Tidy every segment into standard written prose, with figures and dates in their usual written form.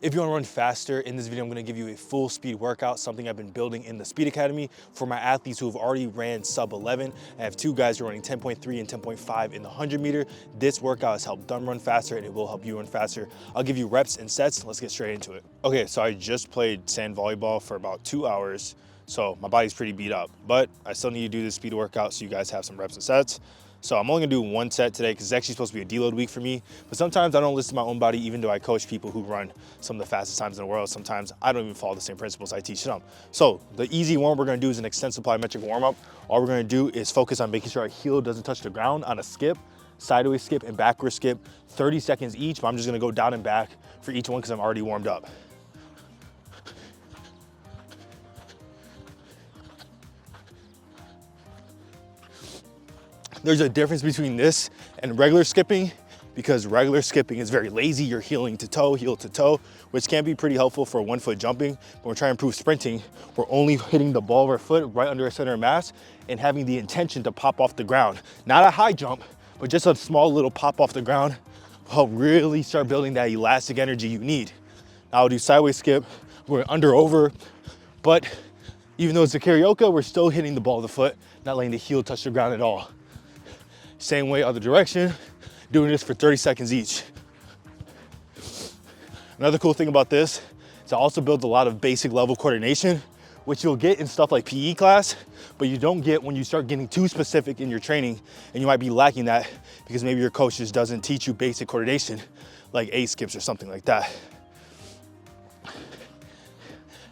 If you want to run faster, in this video, I'm going to give you a full speed workout, something I've been building in the Speed Academy for my athletes who have already ran sub 11. I have two guys who are running 10.3 and 10.5 in the 100 meter. This workout has helped them run faster and it will help you run faster. I'll give you reps and sets. Let's get straight into it. Okay, so I just played sand volleyball for about 2 hours. So my body's pretty beat up, but I still need to do this speed workout so you guys have some reps and sets. So I'm only gonna do one set today because it's actually supposed to be a deload week for me. But sometimes I don't listen to my own body, even though I coach people who run some of the fastest times in the world. Sometimes I don't even follow the same principles I teach them. So the easy one we're gonna do is an extensive plyometric warm up. All we're gonna do is focus on making sure our heel doesn't touch the ground on a skip, sideways skip and backward skip, 30 seconds each, but I'm just gonna go down and back for each one because I'm already warmed up. There's a difference between this and regular skipping because regular skipping is very lazy. You're heel to toe, which can be pretty helpful for 1 foot jumping. When we're trying to improve sprinting, we're only hitting the ball of our foot right under our center of mass and having the intention to pop off the ground. Not a high jump, but just a small little pop off the ground will help really start building that elastic energy you need. Now I'll do sideways skip, we're under over, but even though it's a karaoke, we're still hitting the ball of the foot, not letting the heel touch the ground at all. Same way, other direction, doing this for 30 seconds each. Another cool thing about this is it also builds a lot of basic level coordination, which you'll get in stuff like PE class, but you don't get when you start getting too specific in your training, and you might be lacking that because maybe your coach just doesn't teach you basic coordination like A skips or something like that.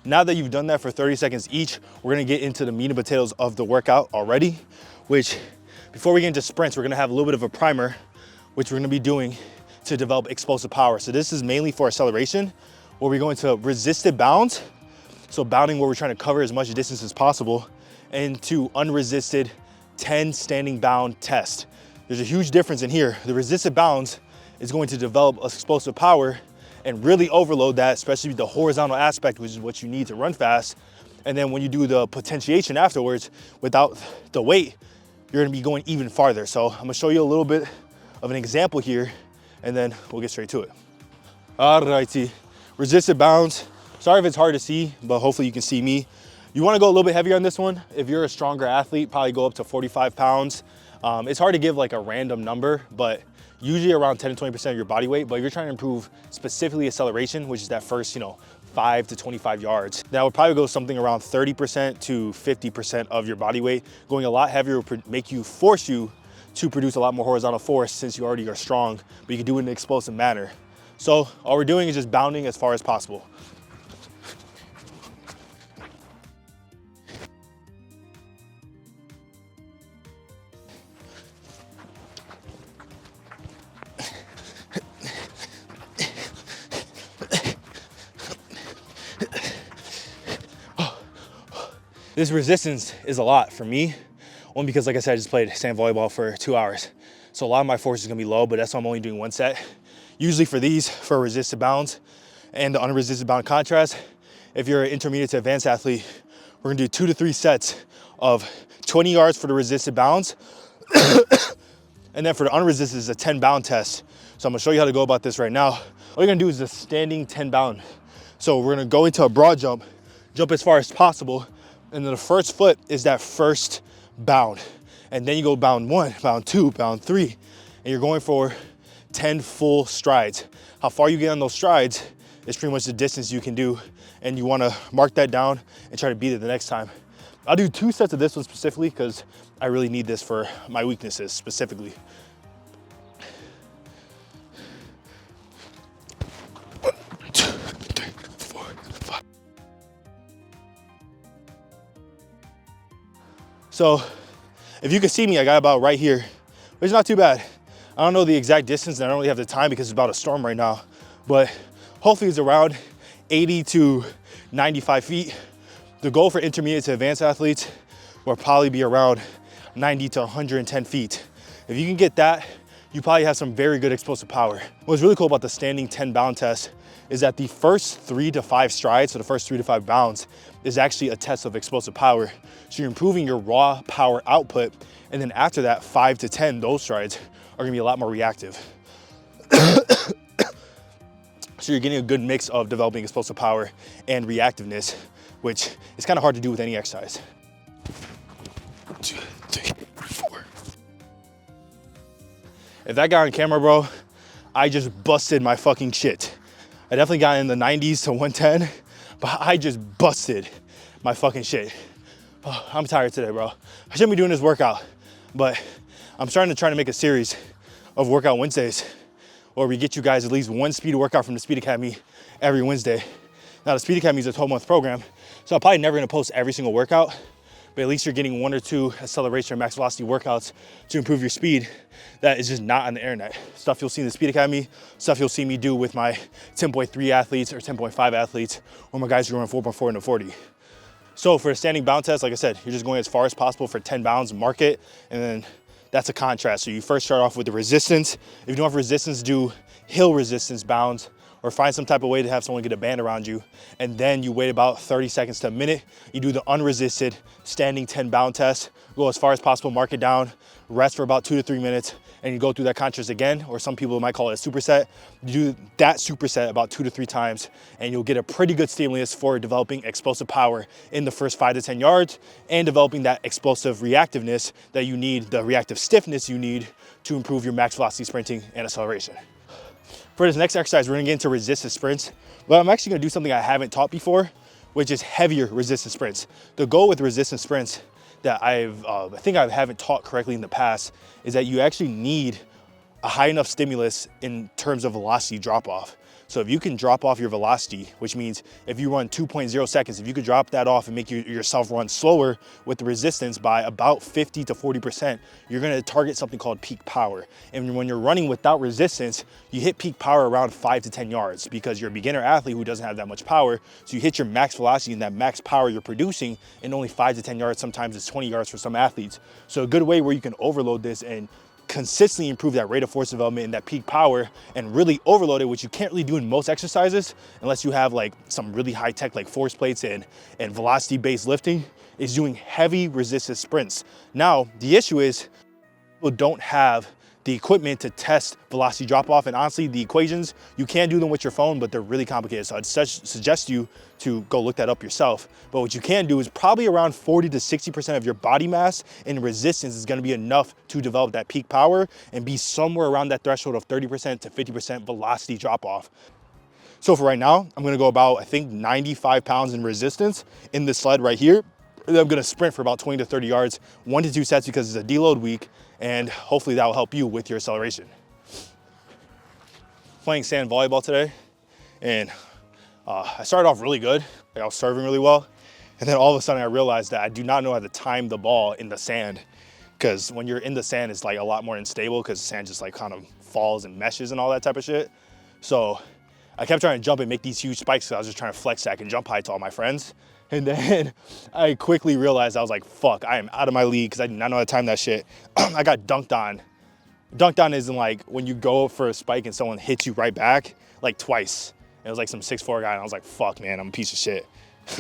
Now that you've done that for 30 seconds each, we're gonna get into the meat and potatoes of the workout already, which before we get into sprints, we're gonna have a little bit of a primer, which we're gonna be doing to develop explosive power. So this is mainly for acceleration, where we go into resisted bounds. So bounding where we're trying to cover as much distance as possible, and to unresisted 10 standing bound test. There's a huge difference in here. The resisted bounds is going to develop explosive power and really overload that, especially the horizontal aspect, which is what you need to run fast. And then when you do the potentiation afterwards, without the weight, you're gonna be going even farther. So I'm gonna show you a little bit of an example here, and then we'll get straight to it. Alrighty, resisted bounds. Sorry if it's hard to see, but hopefully you can see me. You wanna go a little bit heavier on this one. If you're a stronger athlete, probably go up to 45 pounds. It's hard to give like a random number, but usually around 10 to 20% of your body weight. But if you're trying to improve specifically acceleration, which is that first, 5 to 25 yards. That would probably go something around 30% to 50% of your body weight. Going a lot heavier would force you to produce a lot more horizontal force since you already are strong, but you can do it in an explosive manner. So all we're doing is just bounding as far as possible. This resistance is a lot for me. One, because like I said, I just played sand volleyball for 2 hours. So a lot of my force is gonna be low, but that's why I'm only doing one set. Usually for these, for resisted bounds and the unresisted bound contrast, if you're an intermediate to advanced athlete, we're gonna do 2 to 3 sets of 20 yards for the resisted bounds. And then for the unresisted is a 10 bound test. So I'm gonna show you how to go about this right now. All you're gonna do is a standing 10 bound. So we're gonna go into a broad jump as far as possible, and then the first foot is that first bound. And then you go bound 1, bound 2, bound 3, and you're going for 10 full strides. How far you get on those strides is pretty much the distance you can do, and you wanna mark that down and try to beat it the next time. I'll do 2 sets of this one specifically because I really need this for my weaknesses specifically. So if you can see me, I got about right here, which is not too bad. I don't know the exact distance and I don't really have the time because it's about a storm right now, but hopefully it's around 80 to 95 feet. The goal for intermediate to advanced athletes will probably be around 90 to 110 feet. If you can get that, you probably have some very good explosive power. What's really cool about the standing 10 bound test is that the first 3 to 5 strides, so the first 3 to 5 bounds, is actually a test of explosive power. So you're improving your raw power output, and then after that, 5 to 10, those strides are gonna be a lot more reactive. So you're getting a good mix of developing explosive power and reactiveness, which is kind of hard to do with any exercise. 1, 2, 3, 4. If that got on camera, bro, I just busted my fucking shit. I definitely got in the 90s to 110, but I just busted my fucking shit. Oh, I'm tired today, bro. I shouldn't be doing this workout, but I'm starting to try to make a series of workout Wednesdays where we get you guys at least one speed workout from the Speed Academy every Wednesday. Now the Speed Academy is a 12-month program, so I'm probably never gonna post every single workout, but at least you're getting 1 or 2 acceleration or max velocity workouts to improve your speed that is just not on the internet. Stuff you'll see in the Speed Academy, stuff you'll see me do with my 10.3 athletes or 10.5 athletes, or my guys who are running 4.4 into 40. So for a standing bound test, like I said, you're just going as far as possible for 10 bounds, mark it, and then that's a contrast. So you first start off with the resistance. If you don't have resistance, do hill resistance bounds, or find some type of way to have someone get a band around you. And then you wait about 30 seconds to a minute. You do the unresisted standing 10 bound test, go as far as possible, mark it down, rest for about 2 to 3 minutes, and you go through that contrast again, or some people might call it a superset. You do that superset about 2 to 3 times, and you'll get a pretty good stimulus for developing explosive power in the first 5 to 10 yards and developing that explosive reactiveness that you need, the reactive stiffness you need to improve your max velocity sprinting and acceleration. For this next exercise, we're gonna get into resistance sprints, but I'm actually gonna do something I haven't taught before, which is heavier resistance sprints. The goal with resistance sprints that I think I haven't taught correctly in the past is that you actually need a high enough stimulus in terms of velocity drop off. So if you can drop off your velocity, which means if you run 2.0 seconds, if you could drop that off and make yourself run slower with the resistance by about 50 to 40%, you're gonna target something called peak power. And when you're running without resistance, you hit peak power around 5 to 10 yards because you're a beginner athlete who doesn't have that much power. So you hit your max velocity and that max power you're producing in only 5 to 10 yards. Sometimes it's 20 yards for some athletes. So a good way where you can overload this and consistently improve that rate of force development and that peak power and really overload it, which you can't really do in most exercises unless you have like some really high tech like force plates and velocity based lifting, is doing heavy resistance sprints. Now, the issue is people don't have the equipment to test velocity drop off, and honestly, the equations, you can do them with your phone, but they're really complicated. So I'd suggest you to go look that up yourself. But what you can do is probably around 40 to 60% of your body mass in resistance is gonna be enough to develop that peak power and be somewhere around that threshold of 30% to 50% velocity drop off. So for right now, I'm gonna go about, I think 95 pounds in resistance in this sled right here. And then I'm gonna sprint for about 20 to 30 yards, 1 to 2 sets because it's a deload week, and hopefully that will help you with your acceleration. Playing sand volleyball today, and I started off really good. Like I was serving really well, and then all of a sudden I realized that I do not know how to time the ball in the sand, because when you're in the sand, it's like a lot more unstable because the sand just like kind of falls and meshes and all that type of shit. So I kept trying to jump and make these huge spikes because I was just trying to flex stack and jump high to all my friends. And then I quickly realized, I was like, fuck, I am out of my league because I did not know how to time that shit. I got dunked on. Dunked on isn't like when you go for a spike and someone hits you right back, like twice. It was like some 6'4" guy, and I was like, fuck, man, I'm a piece of shit.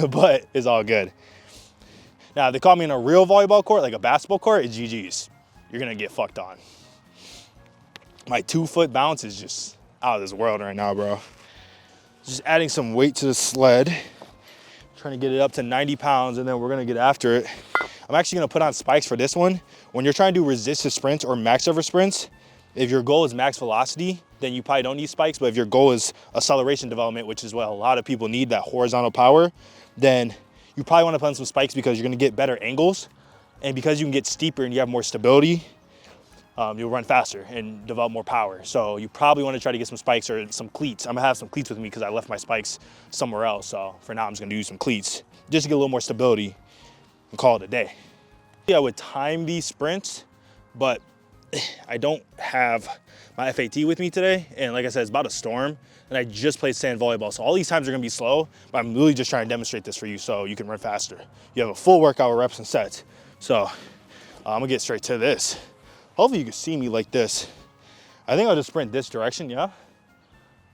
But it's all good. Now, if they caught me in a real volleyball court, like a basketball court, it's GG's. You're gonna get fucked on. My 2-foot bounce is just out of this world right now, bro. Just adding some weight to the sled. Trying to get it up to 90 pounds, and then we're gonna get after it. I'm actually gonna put on spikes for this one. When you're trying to do resisted sprints or max effort sprints, if your goal is max velocity, then you probably don't need spikes. But if your goal is acceleration development, which is what a lot of people need, that horizontal power, then you probably wanna put on some spikes because you're gonna get better angles. And because you can get steeper and you have more stability, you'll run faster and develop more power. So you probably wanna try to get some spikes or some cleats. I'm gonna have some cleats with me because I left my spikes somewhere else. So for now, I'm just gonna use some cleats just to get a little more stability and call it a day. I would time these sprints, but I don't have my FAT with me today. And like I said, it's about a storm, and I just played sand volleyball. So all these times are gonna be slow, but I'm really just trying to demonstrate this for you so you can run faster. You have a full workout with reps and sets. So I'm gonna get straight to this. Hopefully you can see me like this. I think I'll just sprint this direction, yeah?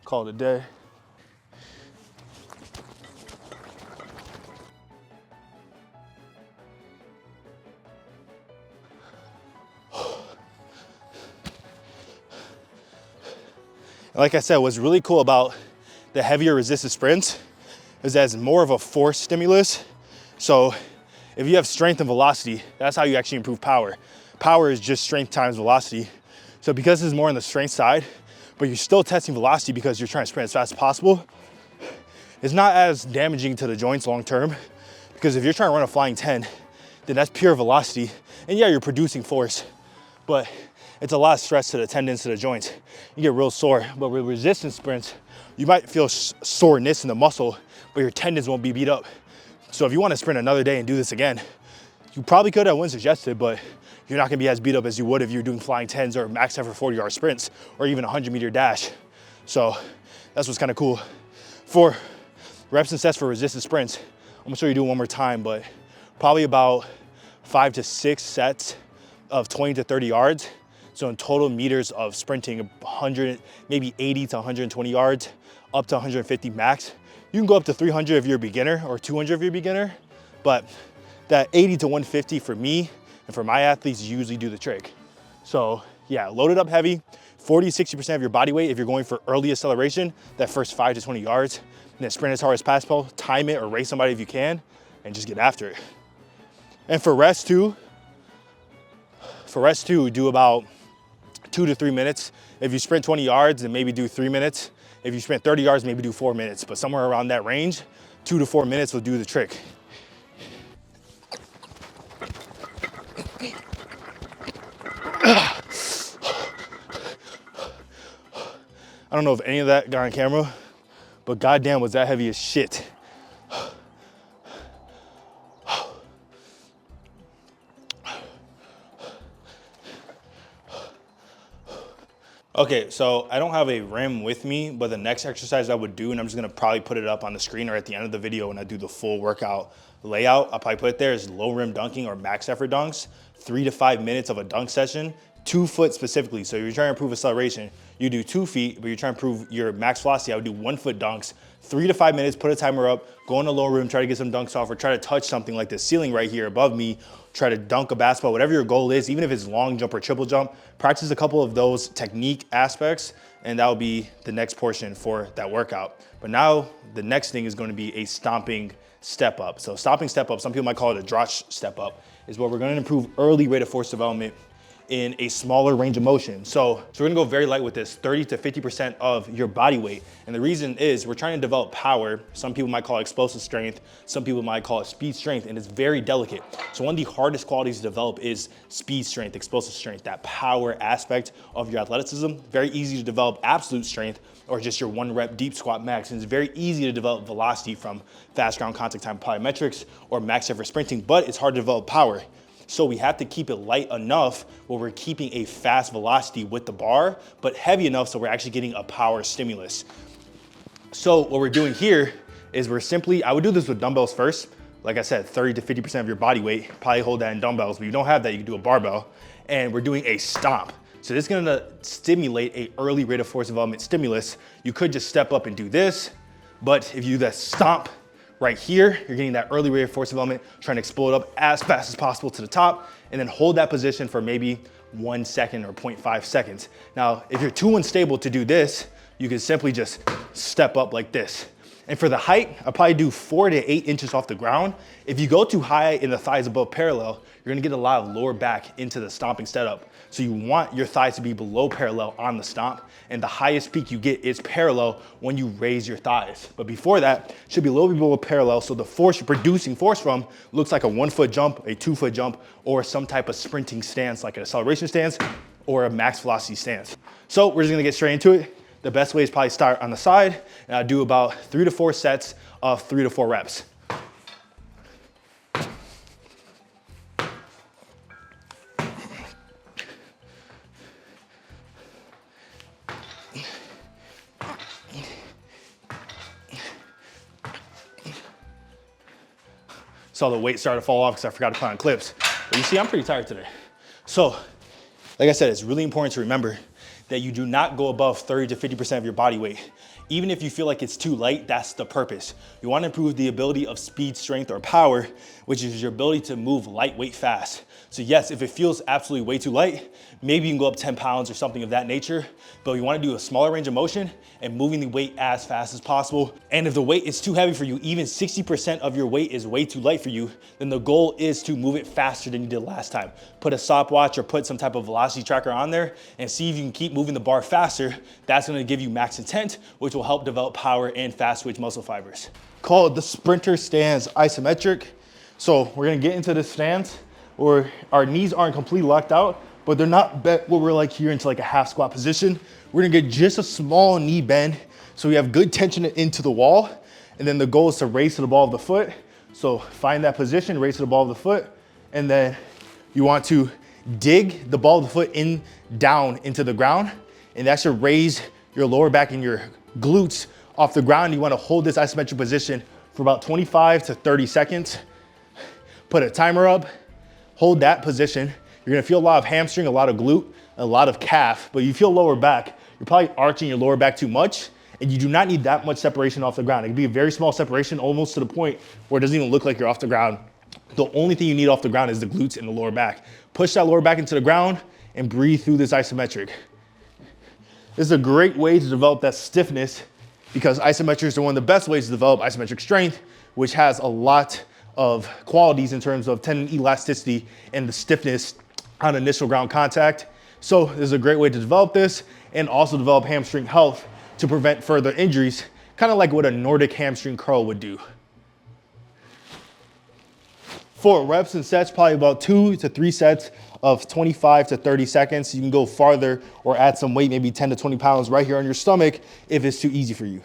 Call it a day. Like I said, what's really cool about the heavier resisted sprints is as more of a force stimulus. So if you have strength and velocity, that's how you actually improve power. Power is just strength times velocity. So because it's more on the strength side, but you're still testing velocity because you're trying to sprint as fast as possible, it's not as damaging to the joints long term, because if you're trying to run a flying 10, then that's pure velocity. And yeah, you're producing force, but it's a lot of stress to the tendons, to the joints. You get real sore. But with resistance sprints, you might feel soreness in the muscle, but your tendons won't be beat up. So if you want to sprint another day and do this again, you probably could, I wouldn't suggest it, but you're not gonna be as beat up as you would if you're doing flying 10s or max effort 40-yard sprints or even a 100-meter dash. So that's what's kind of cool. For reps and sets for resistance sprints, I'm gonna show you do one more time, but probably about 5 to 6 sets of 20 to 30 yards. So in total meters of sprinting, 100, maybe 80 to 120 yards, up to 150 max. You can go up to 300 if you're a beginner or 200 if you're a beginner, but that 80 to 150 for me and for my athletes usually do the trick. So yeah, load it up heavy, 40, 60% of your body weight if you're going for early acceleration, that first 5 to 20 yards, and then sprint as hard as possible, time it or race somebody if you can, and just get after it. And for rest too, do about 2 to 3 minutes. If you sprint 20 yards, then maybe do 3 minutes. If you sprint 30 yards, maybe do 4 minutes, but somewhere around that range, 2 to 4 minutes will do the trick. I don't know if any of that got on camera, but goddamn was that heavy as shit. Okay, so I don't have a rim with me, but the next exercise I would do, and I'm just gonna probably put it up on the screen or at the end of the video when I do the full workout layout, I'll probably put it there, is low rim dunking or max effort dunks, 3 to 5 minutes of a dunk session, 2 foot specifically. So if you're trying to improve acceleration, you do 2 feet, but you're trying to improve your max velocity, I would do 1 foot dunks, 3 to 5 minutes, put a timer up, go in the low rim, try to get some dunks off, or try to touch something like the ceiling right here above me, try to dunk a basketball, whatever your goal is, even if it's long jump or triple jump, practice a couple of those technique aspects, and that will be the next portion for that workout. But now the next thing is going to be a stomping step up. So stomping step up, some people might call it a drotch step up, is where we're going to improve early rate of force development in a smaller range of motion. So we're gonna go very light with this, 30 to 50% of your body weight. And the reason is we're trying to develop power. Some people might call it explosive strength. Some people might call it speed strength, and it's very delicate. So one of the hardest qualities to develop is speed strength, explosive strength, that power aspect of your athleticism. Very easy to develop absolute strength or just your 1 rep deep squat max. And it's very easy to develop velocity from fast ground contact time plyometrics or max effort sprinting, but it's hard to develop power. So we have to keep it light enough where we're keeping a fast velocity with the bar, but heavy enough so we're actually getting a power stimulus. So what we're doing here is I would do this with dumbbells first. Like I said, 30 to 50% of your body weight, probably hold that in dumbbells, but if you don't have that, you can do a barbell. And we're doing a stomp. So this is gonna stimulate a early rate of force development stimulus. You could just step up and do this, but if you do that stomp, right here, you're getting that early rate of force development, trying to explode up as fast as possible to the top, and then hold that position for maybe 1 second or 0.5 seconds. Now, if you're too unstable to do this, you can simply just step up like this. And for the height, I'll probably do 4 to 8 inches off the ground. If you go too high in the thighs above parallel, you're gonna get a lot of lower back into the stomping setup. So you want your thighs to be below parallel on the stomp, and the highest peak you get is parallel when you raise your thighs. But before that, should be a little bit below parallel, so the force you're producing force from looks like a 1 foot jump, a 2 foot jump, or some type of sprinting stance, like an acceleration stance or a max velocity stance. So we're just gonna get straight into it. The best way is probably start on the side, and I'll do about 3 to 4 sets of 3 to 4 reps. Saw the weight start to fall off because I forgot to put on clips. But you see, I'm pretty tired today. So, like I said, it's really important to remember that you do not go above 30 to 50% of your body weight. Even if you feel like it's too light, that's the purpose. You want to improve the ability of speed, strength, or power, which is your ability to move lightweight fast. So yes, if it feels absolutely way too light, maybe you can go up 10 pounds or something of that nature, but you wanna do a smaller range of motion and moving the weight as fast as possible. And if the weight is too heavy for you, even 60% of your weight is way too light for you, then the goal is to move it faster than you did last time. Put a stopwatch or put some type of velocity tracker on there and see if you can keep moving the bar faster. That's gonna give you max intent, which will help develop power and fast twitch muscle fibers. Called the sprinter stance isometric. So we're gonna get into this stance where our knees aren't completely locked out, but they're not bent where we're like here into like a half squat position. We're gonna get just a small knee bend so we have good tension into the wall. And then the goal is to raise to the ball of the foot. So find that position, raise to the ball of the foot, and then you want to dig the ball of the foot in down into the ground, and that should raise your lower back and your glutes off the ground. You wanna hold this isometric position for about 25 to 30 seconds. Put a timer up, hold that position. You're gonna feel a lot of hamstring, a lot of glute, a lot of calf, but you feel lower back. You're probably arching your lower back too much, and you do not need that much separation off the ground. It can be a very small separation, almost to the point where it doesn't even look like you're off the ground. The only thing you need off the ground is the glutes and the lower back. Push that lower back into the ground and breathe through this isometric. This is a great way to develop that stiffness because isometrics are one of the best ways to develop isometric strength, which has a lot of qualities in terms of tendon elasticity and the stiffness on initial ground contact. So this is a great way to develop this and also develop hamstring health to prevent further injuries, kind of like what a Nordic hamstring curl would do. For reps and sets, probably about 2 to 3 sets of 25 to 30 seconds. You can go farther or add some weight, maybe 10 to 20 pounds right here on your stomach if it's too easy for you.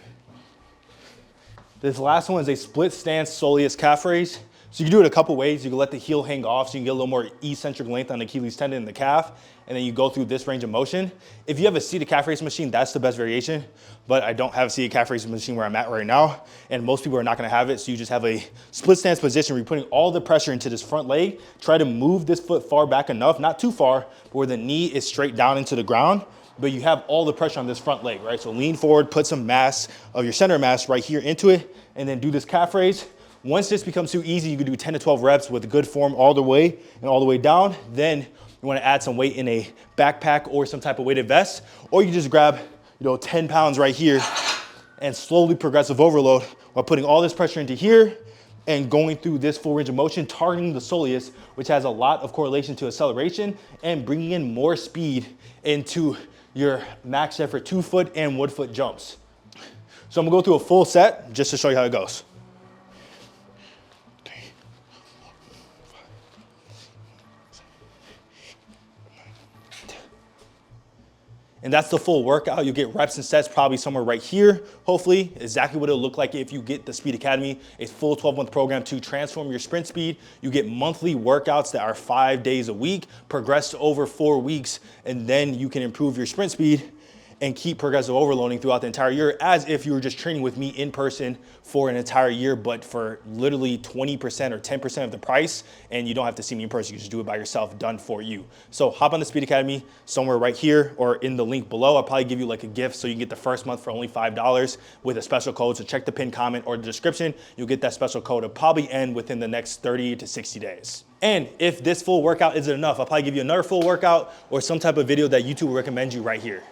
This last one is a split stance soleus calf raise. So you can do it a couple ways. You can let the heel hang off so you can get a little more eccentric length on the Achilles tendon in the calf, and then you go through this range of motion. If you have a seated calf raise machine, that's the best variation, but I don't have a seated calf raise machine where I'm at right now, and most people are not gonna have it, so you just have a split stance position where you're putting all the pressure into this front leg. Try to move this foot far back enough, not too far, but where the knee is straight down into the ground, but you have all the pressure on this front leg, right? So lean forward, put some mass of your center mass right here into it, and then do this calf raise. Once this becomes too easy, you can do 10 to 12 reps with good form all the way and all the way down. Then you wanna add some weight in a backpack or some type of weighted vest, or you just grab 10 pounds right here and slowly progressive overload while putting all this pressure into here and going through this full range of motion, targeting the soleus, which has a lot of correlation to acceleration and bringing in more speed into your max effort 2-foot and 1-foot jumps. So I'm gonna go through a full set just to show you how it goes. And that's the full workout. You get reps and sets probably somewhere right here, hopefully. Exactly what it'll look like if you get the Speed Academy, a full 12-month program to transform your sprint speed. You get monthly workouts that are 5 days a week, progressed over 4 weeks, and then you can improve your sprint speed and keep progressive overloading throughout the entire year as if you were just training with me in person for an entire year, but for literally 20% or 10% of the price, and you don't have to see me in person. You just do it by yourself, done for you. So hop on the Speed Academy somewhere right here or in the link below. I'll probably give you like a gift so you can get the first month for only $5 with a special code. So check the pinned comment or the description. You'll get that special code. It'll probably end within the next 30 to 60 days. And if this full workout isn't enough, I'll probably give you another full workout or some type of video that YouTube will recommend you right here.